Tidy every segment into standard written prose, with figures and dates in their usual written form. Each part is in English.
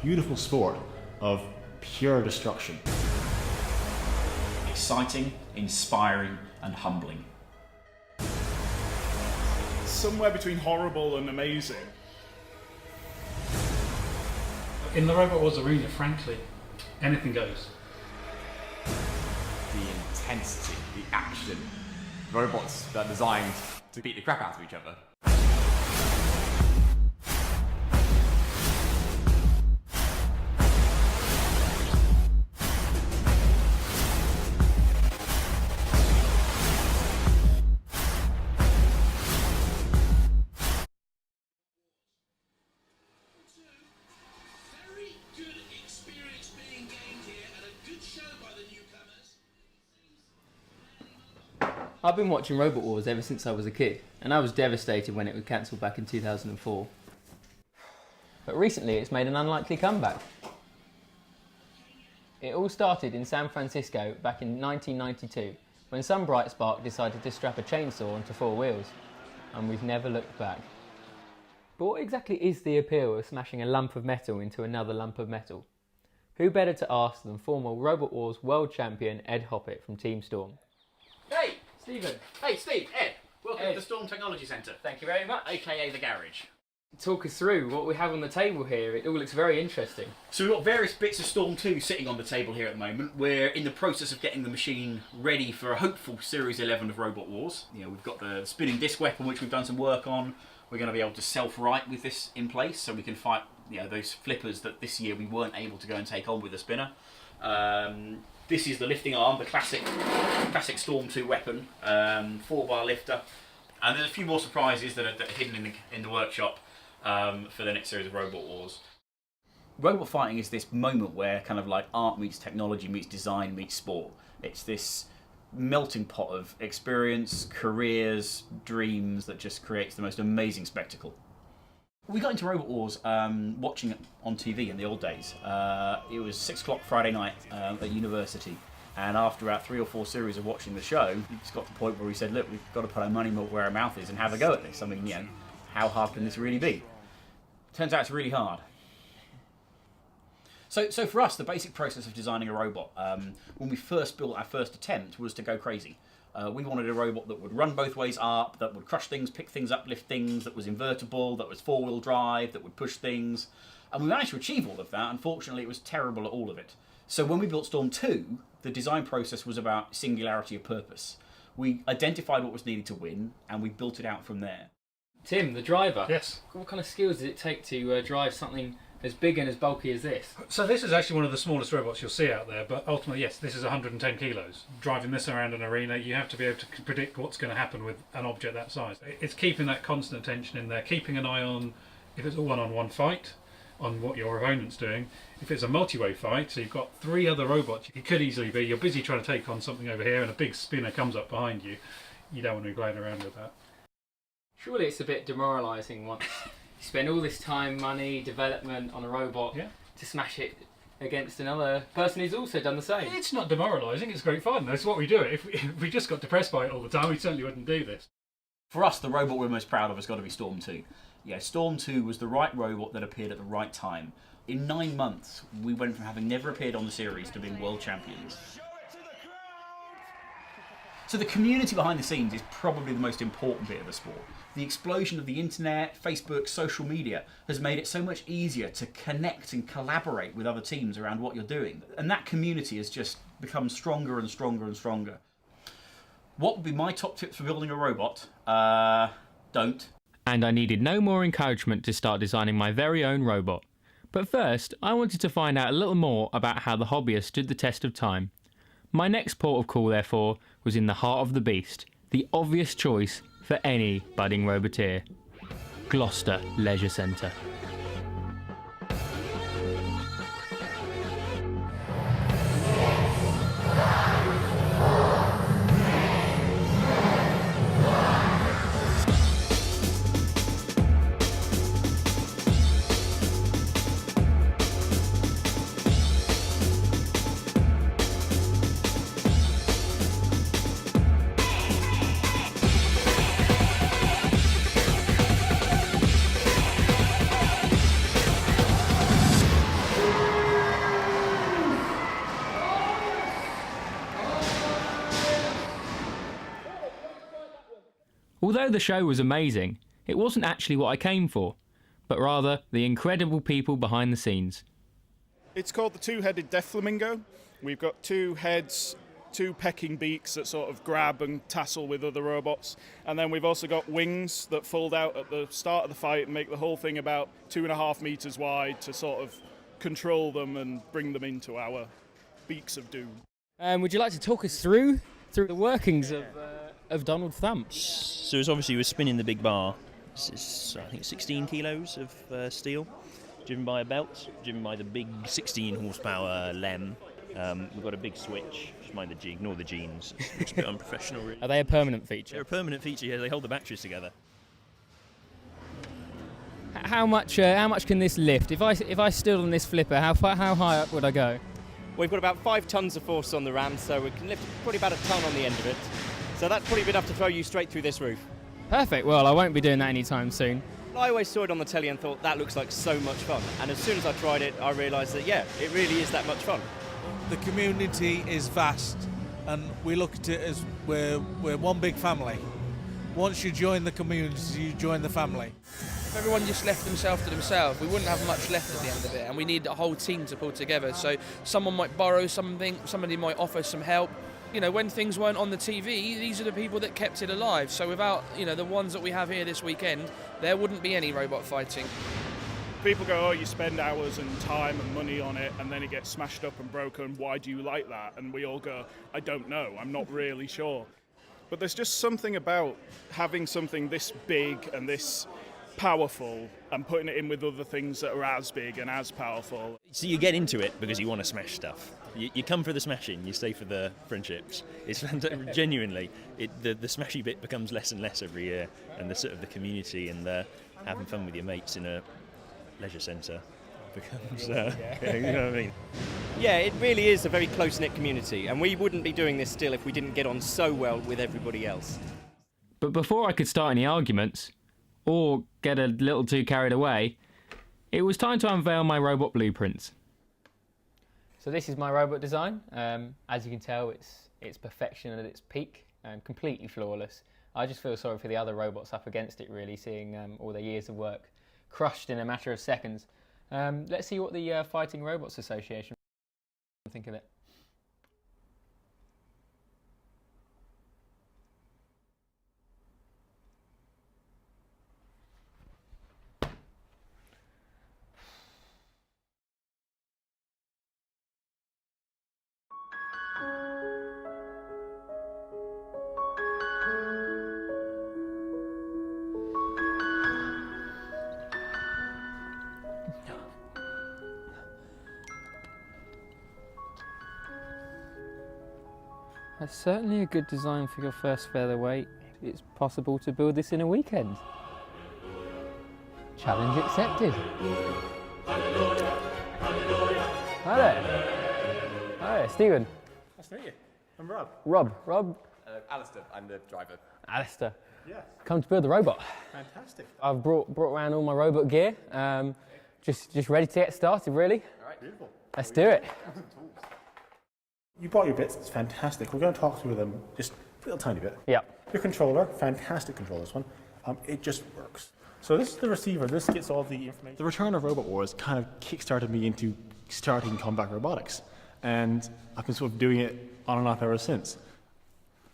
beautiful sport of pure destruction. Exciting, inspiring, and humbling. Somewhere between horrible and amazing. In the Robot Wars arena, frankly, anything goes. The intensity, the action, robots that are designed to beat the crap out of each other. I've been watching Robot Wars ever since I was a kid, and I was devastated when it was cancelled back in 2004. But recently it's made an unlikely comeback. It all started in San Francisco back in 1992, when some bright spark decided to strap a chainsaw onto four wheels, and we've never looked back. But what exactly is the appeal of smashing a lump of metal into another lump of metal? Who better to ask than former Robot Wars world champion Ed Hoppett from Team Storm? Hey! Stephen. Hey, Steve, Ed. Welcome Ed. to the Storm Technology Centre. Thank you very much. AKA the garage. Talk us through what we have on the table here. It all looks very interesting. So we've got various bits of Storm 2 sitting on the table here at the moment. We're in the process of getting the machine ready for a hopeful Series 11 of Robot Wars. You know, we've got the spinning disc weapon, which we've done some work on. We're going to be able to self-right with this in place, so we can fight, you know, those flippers that this year we weren't able to go and take on with the spinner. This is the lifting arm, the classic Storm 2 weapon, 4-bar lifter. And there's a few more surprises that are hidden in the workshop for the next series of Robot Wars. Robot fighting is this moment where kind of like art meets technology meets design meets sport. It's this melting pot of experience, careers, dreams that just creates the most amazing spectacle. We got into Robot Wars watching it on TV in the old days. It was 6 o'clock Friday night at university, and after about 3 or 4 series of watching the show, it just got to the point where we said, look, we've got to put our money where our mouth is and have a go at this. I mean, you know, how hard can this really be? Turns out it's really hard. So for us, the basic process of designing a robot, when we first built our first attempt, was to go crazy. We wanted a robot that would run both ways up, that would crush things, pick things up, lift things, that was invertible, that was 4-wheel drive, that would push things. And we managed to achieve all of that. Unfortunately, it was terrible at all of it. So when we built Storm 2, the design process was about singularity of purpose. We identified what was needed to win, and we built it out from there. Tim, the driver. Yes. What kind of skills does it take to drive something as big and as bulky as this? So this is actually one of the smallest robots you'll see out there, but ultimately, yes, this is 110 kilos. Driving this around an arena, you have to be able to predict what's going to happen with an object that size. It's keeping that constant attention in there, keeping an eye on if it's a one-on-one fight, on what your opponent's doing. If it's a multi-way fight, so you've got 3 other robots, it could easily be you're busy trying to take on something over here and a big spinner comes up behind you. You don't want to be playing around with that. Surely it's a bit demoralising once you spend all this time, money, development on a robot to smash it against another person who's also done the same. It's not demoralising, it's great fun. That's what we do. If we just got depressed by it all the time, we certainly wouldn't do this. For us, the robot we're most proud of has got to be Storm 2. Yeah, Storm 2 was the right robot that appeared at the right time. In 9 months, we went from having never appeared on the series to being world champions. So the community behind the scenes is probably the most important bit of the sport. The explosion of the internet, Facebook, social media has made it so much easier to connect and collaborate with other teams around what you're doing. And that community has just become stronger and stronger and stronger. What would be my top tips for building a robot? Don't. And I needed no more encouragement to start designing my very own robot. But first, I wanted to find out a little more about how the hobby has stood the test of time. My next port of call, therefore, was in the heart of the beast, the obvious choice for any budding roboteer: Gloucester Leisure Centre. Although the show was amazing, it wasn't actually what I came for, but rather the incredible people behind the scenes. It's called the two-headed death flamingo. We've got two heads, two pecking beaks that sort of grab and tassel with other robots. And then we've also got wings that fold out at the start of the fight and make the whole thing about 2.5 meters wide to sort of control them and bring them into our beaks of doom. Would you like to talk us through the workings of Donald Thump? So it's obviously we're spinning the big bar. It's I think 16 kilos of steel, driven by a belt, driven by the big 16 horsepower LEM. We've got a big switch. Just mind ignore the jeans. It's a bit unprofessional, really. Are they a permanent feature? They're a permanent feature. Yeah, they hold the batteries together. How much can this lift? If I stood on this flipper, how high up would I go? We've got about 5 tons of force on the ram, so we can lift probably about a ton on the end of it. So that's probably enough to throw you straight through this roof. Perfect. Well, I won't be doing that anytime soon. I always saw it on the telly and thought that looks like so much fun. And as soon as I tried it, I realised that, yeah, it really is that much fun. The community is vast, and we look at it as we're one big family. Once you join the community, you join the family. If everyone just left themselves to themselves, we wouldn't have much left at the end of it, and we need a whole team to pull together. So someone might borrow something, somebody might offer some help. You know, when things weren't on the TV, these are the people that kept it alive. So without, you know, the ones that we have here this weekend, there wouldn't be any robot fighting. People go, oh, you spend hours and time and money on it, and then it gets smashed up and broken. Why do you like that? And we all go, I don't know. I'm not really sure. But there's just something about having something this big and this powerful and putting it in with other things that are as big and as powerful. So you get into it because you want to smash stuff. You come for the smashing, you stay for the friendships. It's genuinely, the smashy bit becomes less and less every year, and the sort of the community and the having fun with your mates in a leisure centre becomes, you know what I mean? Yeah, it really is a very close-knit community, and we wouldn't be doing this still if we didn't get on so well with everybody else. But before I could start any arguments, or get a little too carried away, it was time to unveil my robot blueprints. So this is my robot design. As you can tell, it's perfection at its peak, completely flawless. I just feel sorry for the other robots up against it, really, seeing all their years of work crushed in a matter of seconds. Let's see what the Fighting Robots Association think of it. That's certainly a good design for your first featherweight. It's possible to build this in a weekend. Challenge accepted. Hi there. Hi there, Stephen. Nice to meet you. I'm Rob. Rob. Alistair, I'm the driver. Alistair. Yes. Come to build the robot. Fantastic. I've brought around all my robot gear. Just ready to get started, really. All right. Beautiful. Let's do it. You brought your bits, it's fantastic. We're going to talk through them just a little tiny bit. Yeah. Your controller, fantastic controller, this one. It just works. So this is the receiver, this gets all the information. The return of Robot Wars kind of kick-started me into starting combat robotics. And I've been sort of doing it on and off ever since.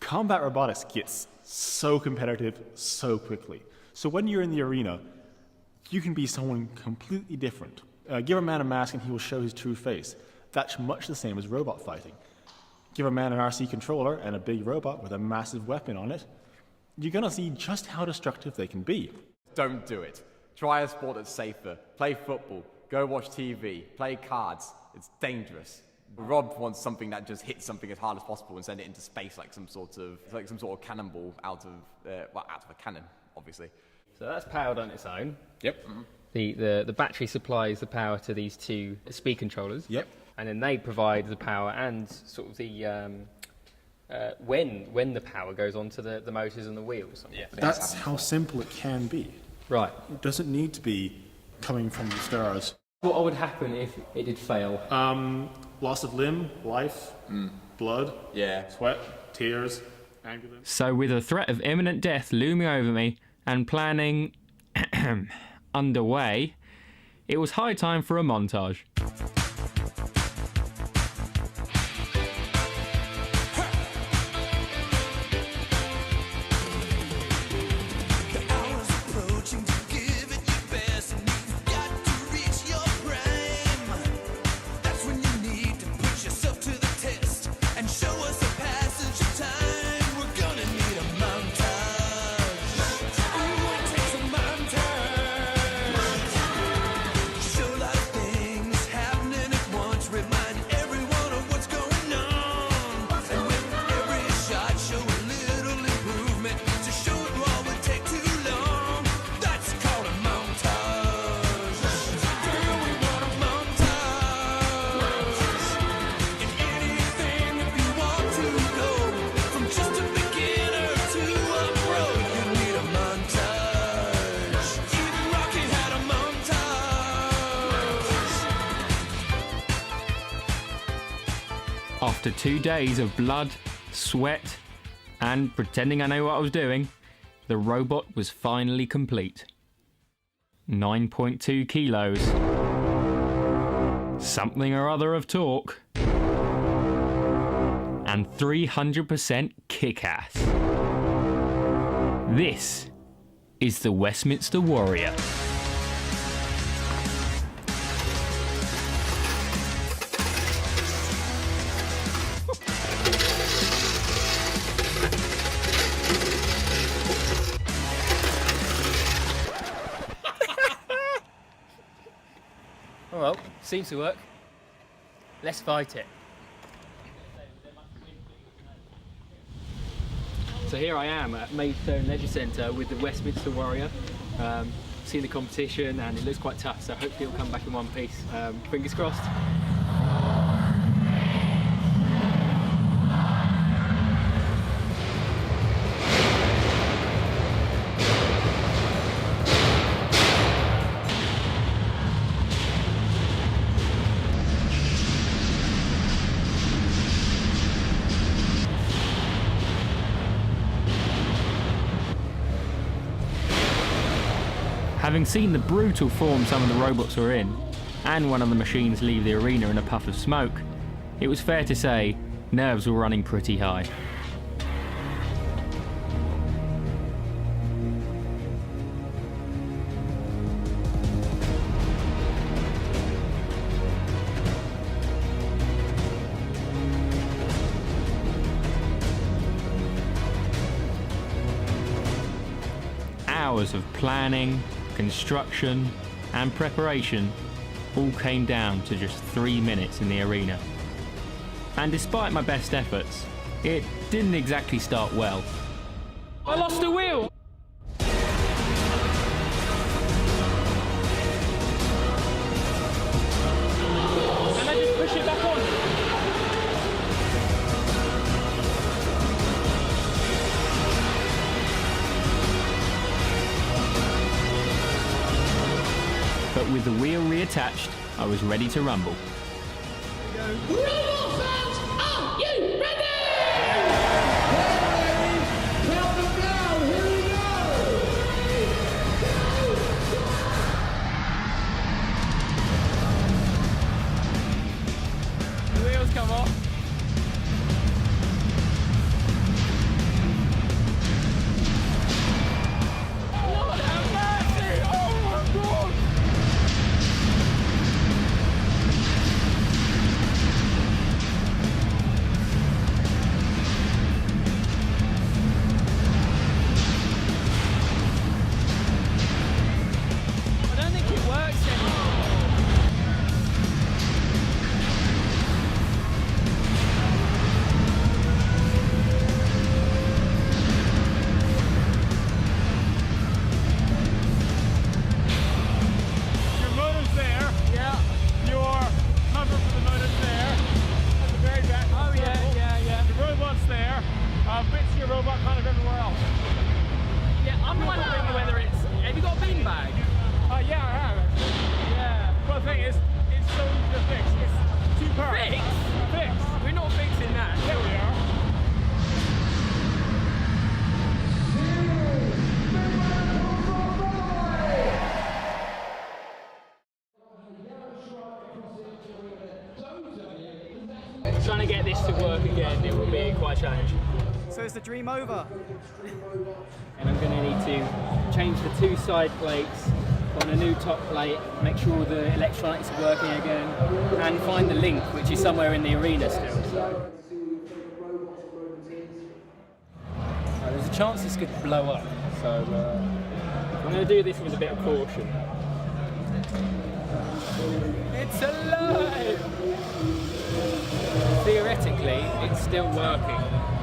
Combat robotics gets so competitive so quickly. So when you're in the arena, you can be someone completely different. Give a man a mask and he will show his true face. That's much the same as robot fighting. Give a man an RC controller and a big robot with a massive weapon on it, you're going to see just how destructive they can be. Don't do it. Try a sport that's safer. Play football. Go watch TV. Play cards. It's dangerous. Rob wants something that just hits something as hard as possible and send it into space like some sort of cannonball out of a cannon, obviously. So that's powered on its own. Yep. The battery supplies the power to these two speed controllers. Yep. And then they provide the power and sort of the when the power goes onto the motors and the wheels. Yeah. That's how simple it can be. Right. It doesn't need to be coming from the stars. What would happen if it did fail? Loss of limb, life, blood, Yeah. sweat, tears, ambulance. So with the threat of imminent death looming over me and planning underway, it was high time for a montage. After 2 days of blood, sweat, and pretending I know what I was doing, the robot was finally complete. 9.2 kilos. Something or other of torque. And 300% kick-ass. This is the Westminster Warrior. Oh well, seems to work. Let's fight it. So here I am at Maidstone Leisure Centre with the Westminster Warrior. Seen the competition and it looks quite tough, so hopefully it'll come back in one piece. Fingers crossed. Having seen the brutal form some of the robots were in, and one of the machines leave the arena in a puff of smoke, it was fair to say nerves were running pretty high. Hours of planning, construction and preparation all came down to just 3 minutes in the arena. And despite my best efforts, it didn't exactly start well. I lost a wheel! And I just push it back on. But with the wheel reattached, I was ready to rumble. Rumble fans, are you ready? Count them down, here we go! The wheels come off. Lord have mercy! Oh my God! trying to get this to work again, it will be quite a challenge. So is the dream over? And I'm going to need to change the 2 side plates, put on a new top plate, make sure all the electronics are working again, and find the link, which is somewhere in the arena still. So. There's a chance this could blow up, so I'm going to do this with a bit of caution. It's alive! Theoretically, it's still working.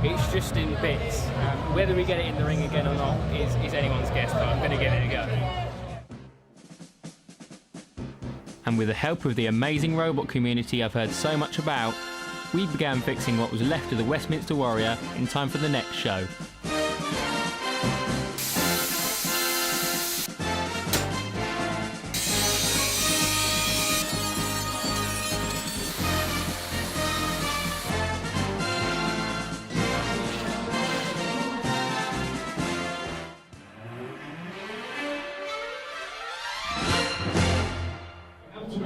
It's just in bits. Whether we get it in the ring again or not is anyone's guess, but I'm going to give it a go. And with the help of the amazing robot community I've heard so much about, we began fixing what was left of the Westminster Warrior in time for the next show.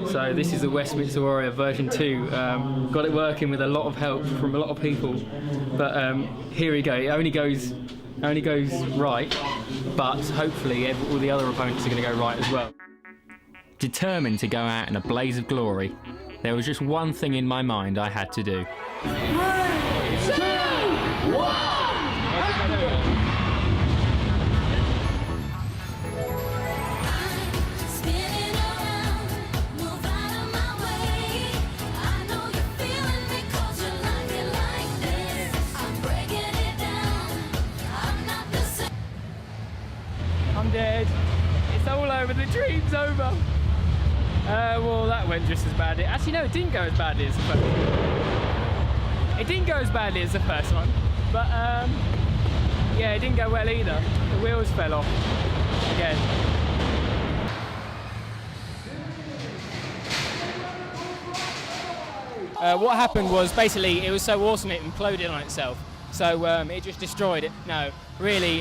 So this is the Westminster Warrior version 2. Got it working with a lot of help from a lot of people, but here we go. It only goes right, but hopefully all the other opponents are going to go right as well. Determined to go out in a blaze of glory, there was just one thing in my mind I had to do. 3, 2, 1! I'm dead. It's all over. The dream's over. Well, that went just as badly. Actually, no, it didn't go as badly as the first one. It didn't go as badly as the first one, but yeah, it didn't go well either. The wheels fell off again. What happened was basically it was so awesome it imploded on itself. So it just destroyed it. No, really,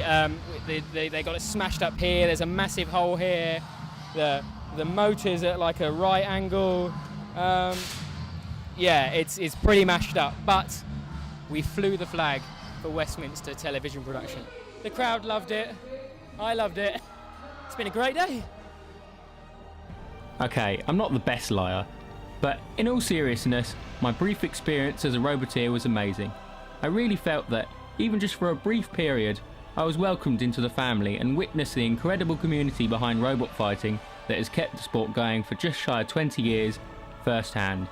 they got it smashed up here. There's a massive hole here. The motor's at like a right angle. Yeah, it's pretty mashed up. But we flew the flag for Westminster television production. The crowd loved it. I loved it. It's been a great day. Okay, I'm not the best liar, but in all seriousness, my brief experience as a roboteer was amazing. I really felt that, even just for a brief period, I was welcomed into the family and witnessed the incredible community behind robot fighting that has kept the sport going for just shy of 20 years, firsthand.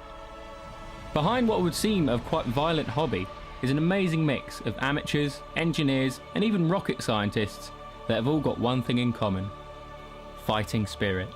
Behind what would seem a quite violent hobby is an amazing mix of amateurs, engineers, and even rocket scientists that have all got one thing in common: fighting spirit.